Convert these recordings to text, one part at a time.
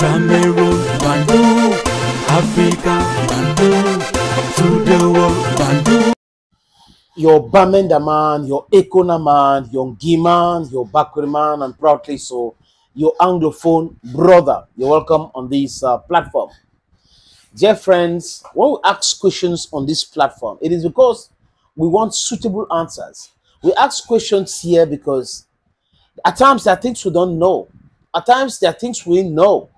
Cameroon, Bandung, Africa, Bandung, to the world, Bandung. Your Bamenda man, your Ekona man, your Giman, your Bakri man, and proudly so, your Anglophone brother. You're welcome on this platform. Dear friends, when we ask questions on this platform, it is because we want suitable answers. We ask questions here because at times there are things we don't know. At times there are things we know.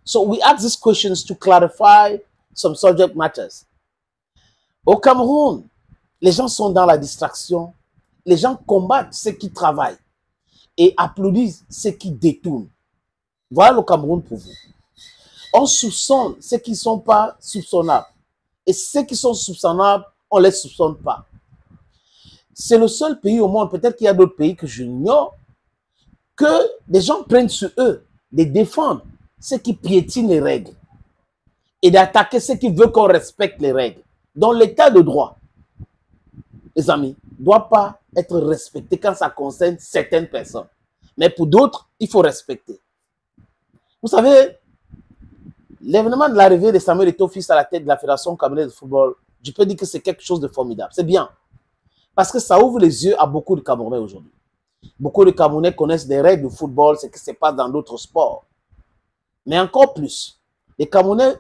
So we ask these questions to clarify some subject matters. Au Cameroun, les gens sont dans la distraction. Les gens combattent ceux qui travaillent et applaudissent ceux qui détournent. Voilà le Cameroun pour vous. On soupçonne ceux qui ne sont pas soupçonnables. Et ceux qui sont soupçonnables, on ne les soupçonne pas. C'est le seul pays au monde, peut-être qu'il y a d'autres pays que j'ignore, que des gens prennent sur eux de défendre ceux qui piétinent les règles et d'attaquer ceux qui veulent qu'on respecte les règles. Dans l'état de droit, les amis, ne doit pas être respecté quand ça concerne certaines personnes. Mais pour d'autres, il faut respecter. Vous savez, l'événement de l'arrivée de Samuel Eto'o-Fils à la tête de la Fédération camerounaise de football, je peux dire que c'est quelque chose de formidable. C'est bien. Parce que ça ouvre les yeux à beaucoup de Camerounais aujourd'hui. Beaucoup de Camerounais connaissent des règles de football, ce qui se passe dans d'autres sports. Mais encore plus, les Camerounais,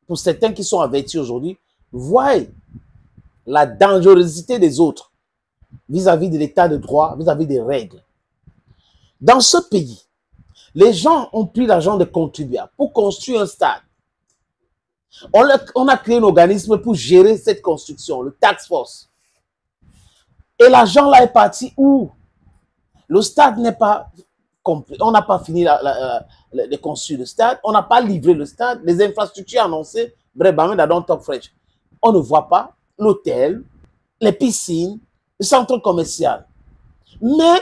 pour certains qui sont avertis aujourd'hui, voient la dangerosité des autres vis-à-vis de l'état de droit, vis-à-vis des règles. Dans ce pays, les gens ont pris l'argent des contribuables pour construire un stade. On a créé un organisme pour gérer cette construction, le Task Force. Et l'argent là est parti où? Le stade n'est pas complet. On n'a pas fini de construire le stade. On n'a pas livré le stade. Les infrastructures annoncées, bref, dans Talk Fresh. On ne voit pas l'hôtel, les piscines, le centre commercial. Mais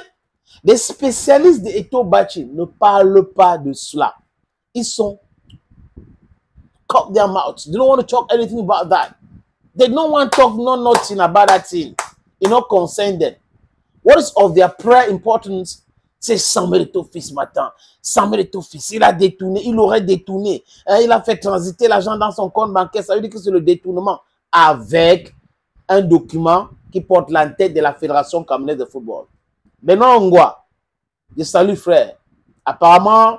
les spécialistes de Eto'o Bachi ne parlent pas de cela. Ils sont cut their mouths. They don't want to talk anything about that. They don't want to talk nothing about that thing. You know, concern them. What is of their prayer importance? C'est Samuel Eto'o-Fils matin. Samuel Eto'o-Fils, il a détourné, il aurait détourné. Il a fait transiter l'argent dans son compte bancaire. Ça veut dire que c'est le détournement avec un document qui porte la tête de la Fédération camerounaise de football. Benoît Ongwa, je salue frère. Apparemment,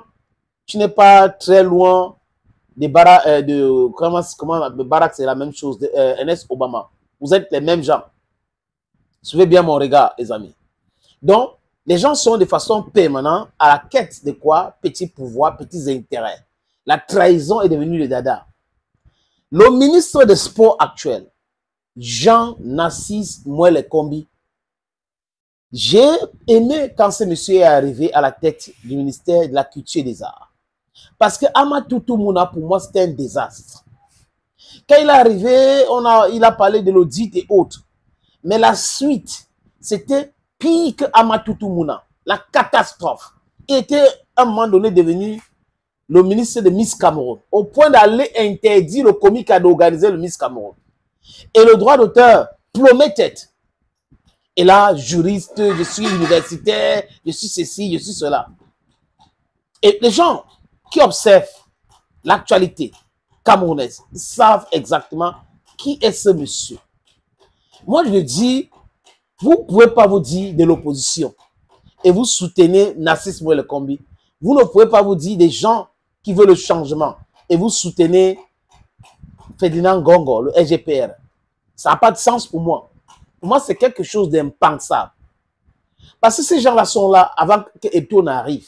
tu n'es pas très loin de Barack, de Barack, c'est la même chose, de Ernest Obama. Vous êtes les mêmes gens. Suivez bien mon regard, les amis. Donc, les gens sont de façon permanente à la quête de quoi? Petits pouvoirs, petits intérêts. La trahison est devenue le dada. Le ministre des Sports actuel, Jean-Narcisse Mouele-Kombi, j'ai aimé quand ce monsieur est arrivé à la tête du ministère de la Culture et des Arts. Parce que Amatou Mouna, pour moi, c'était un désastre. Quand il est arrivé, il a parlé de l'audit et autres. Mais la suite, c'était pire que Amatou Mouna. La catastrophe. Il était à un moment donné devenu le ministre de Miss Cameroun. Au point d'aller interdire le comique d'organiser le Miss Cameroun. Et le droit d'auteur plomait tête. Et là, juriste, je suis universitaire, je suis ceci, je suis cela. Et les gens qui observent l'actualité camerounaise savent exactement qui est ce monsieur. Moi, je dis, vous ne pouvez pas vous dire de l'opposition et vous soutenez Narcisse Mouele-Kombi. Vous ne pouvez pas vous dire des gens qui veulent le changement et vous soutenez Ferdinand Gongo, le SGPR. Ça n'a pas de sens pour moi. Pour moi, c'est quelque chose d'impensable. Parce que ces gens-là sont là avant que Eto'o n'arrive.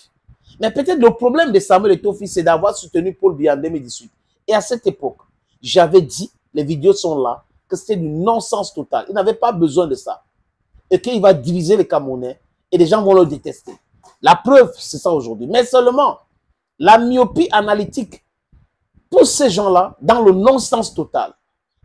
Mais peut-être le problème de Samuel Eto'o-Fils, c'est d'avoir soutenu Paul Biya en 2018. Et à cette époque, j'avais dit, les vidéos sont là, que c'était du non-sens total. Il n'avait pas besoin de ça. Et qu'il va diviser les Camerounais et les gens vont le détester. La preuve, c'est ça aujourd'hui. Mais seulement, la myopie analytique pousse ces gens-là dans le non-sens total.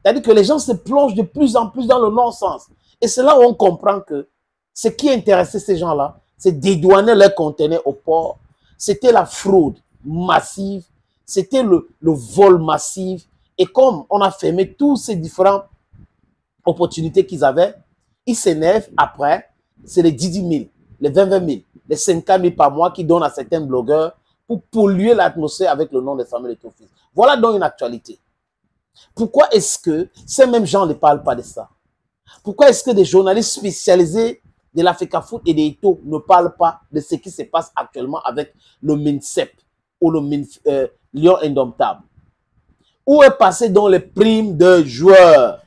C'est-à-dire que les gens se plongent de plus en plus dans le non-sens. Et c'est là où on comprend que ce qui intéressait ces gens-là, c'est dédouaner leurs conteneurs au port. C'était la fraude massive. C'était le vol massif. Et comme on a fermé tous ces différentes opportunités qu'ils avaient, ils s'énervent après. C'est les 10 000, les 20 000, les 50 000 par mois qu'ils donnent à certains blogueurs pour polluer l'atmosphère avec le nom de Samuel Eto'o-Fils. Voilà donc une actualité. Pourquoi est-ce que ces mêmes gens ne parlent pas de ça? Pourquoi est-ce que des journalistes spécialisés de l'Africafoot et des Eto'o ne parlent pas de ce qui se passe actuellement avec le MINSEP ou le Lion Indomptable? Où est passé dans les primes de joueurs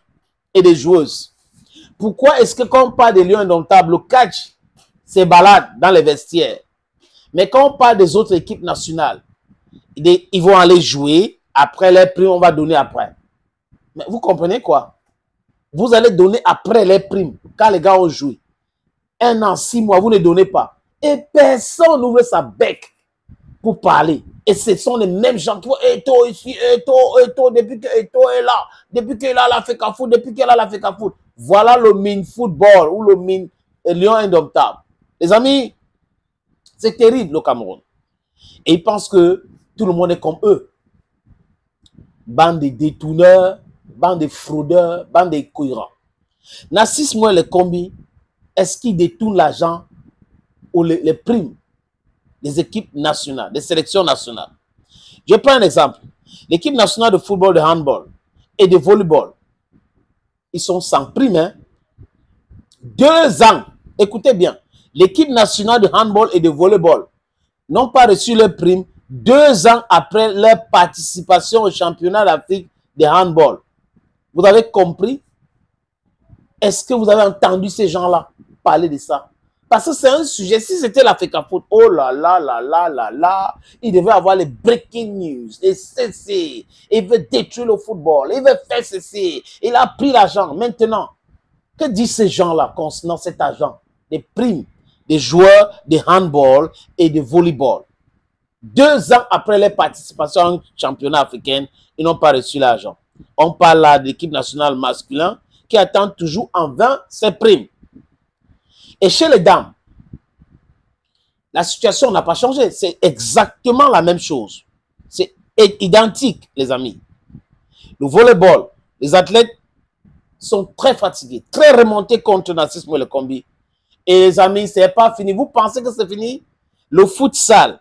et de joueuses? Pourquoi est-ce que quand on parle des Lions Indomptables, le catch se balade dans les vestiaires? Mais quand on parle des autres équipes nationales, ils vont aller jouer, après les primes, on va donner après. Mais vous comprenez quoi? Vous allez donner après les primes, quand les gars ont joué. 1 an, 6 mois, vous ne donnez pas. Et personne n'ouvre sa bec pour parler. Et ce sont les mêmes gens qui vont Eto'o ici, Eto'o, depuis que Eto'o est là, depuis qu'il a l'Africafoot, depuis qu'il a l'Africafoot. Voilà le mine football ou le mine Lion Indomptable. Les amis, c'est terrible le Cameroun. Et ils pensent que tout le monde est comme eux. Bande de détourneurs, bande de fraudeurs, bande de cohérents. Narcisse Mouele Kombi, est-ce qu'il détourne l'argent ou les primes des équipes nationales, des sélections nationales? Je prends un exemple. L'équipe nationale de football, de handball et de volleyball, ils sont sans prime. Hein? 2 ans, écoutez bien, l'équipe nationale de handball et de volleyball n'ont pas reçu leur prime 2 ans après leur participation au championnat d'Afrique de handball. Vous avez compris? Est-ce que vous avez entendu ces gens-là parler de ça? Parce que c'est un sujet, si c'était l'Africafoot, oh là là là là là là, il devait avoir les breaking news, et ceci, il veut détruire le football, il veut faire ceci, il a pris l'argent. Maintenant, que disent ces gens-là concernant cet argent? Des primes des joueurs de handball et de volleyball. 2 ans après leur participation au championnat africain, ils n'ont pas reçu l'argent. On parle là de l'équipe nationale masculine qui attend toujours en vain ses primes. Et chez les dames, la situation n'a pas changé. C'est exactement la même chose. C'est identique, les amis. Le volleyball, les athlètes sont très fatigués, très remontés contre Narcisse Mouele Kombi. Et les amis, ce n'est pas fini. Vous pensez que c'est fini? Le futsal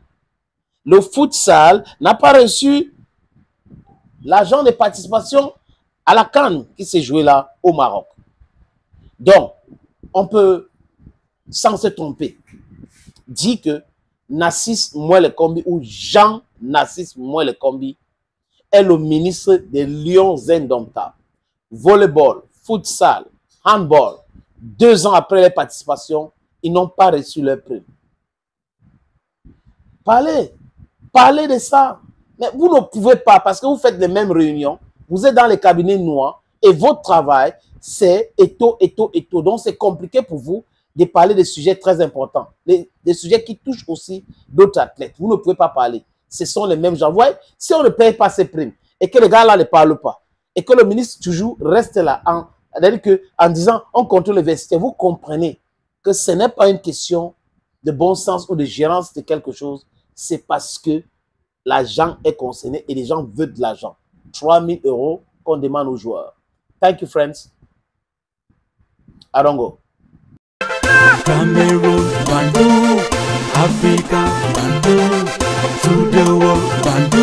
n'a pas reçu l'argent de participation à la CAN qui s'est jouée là au Maroc. Donc, on peut, sans se tromper, dire que Narcisse Mouele Kombi ou Jean Narcisse Mouele Kombi est le ministre des Lions Indomptables. Volleyball, futsal, handball, 2 ans après leur participation, ils n'ont pas reçu leur prime. Parlez de ça. Mais vous ne pouvez pas, parce que vous faites les mêmes réunions, vous êtes dans les cabinets noirs, et votre travail, c'est Eto'o. Donc, c'est compliqué pour vous de parler de sujets très importants, des sujets qui touchent aussi d'autres athlètes. Vous ne pouvez pas parler. Ce sont les mêmes gens. Vous voyez, si on ne paye pas ces primes, et que les gars là ne parlent pas, et que le ministre toujours reste là, en disant on contrôle les vestiaires, vous comprenez que ce n'est pas une question de bon sens ou de gérance de quelque chose, c'est parce que l'argent est concerné et les gens veulent de l'argent. 3 000 € qu'on demande aux joueurs. Thank you, friends. I don't go. Cameroon, Bandung, Africa, Bandung, to the world, Bandung.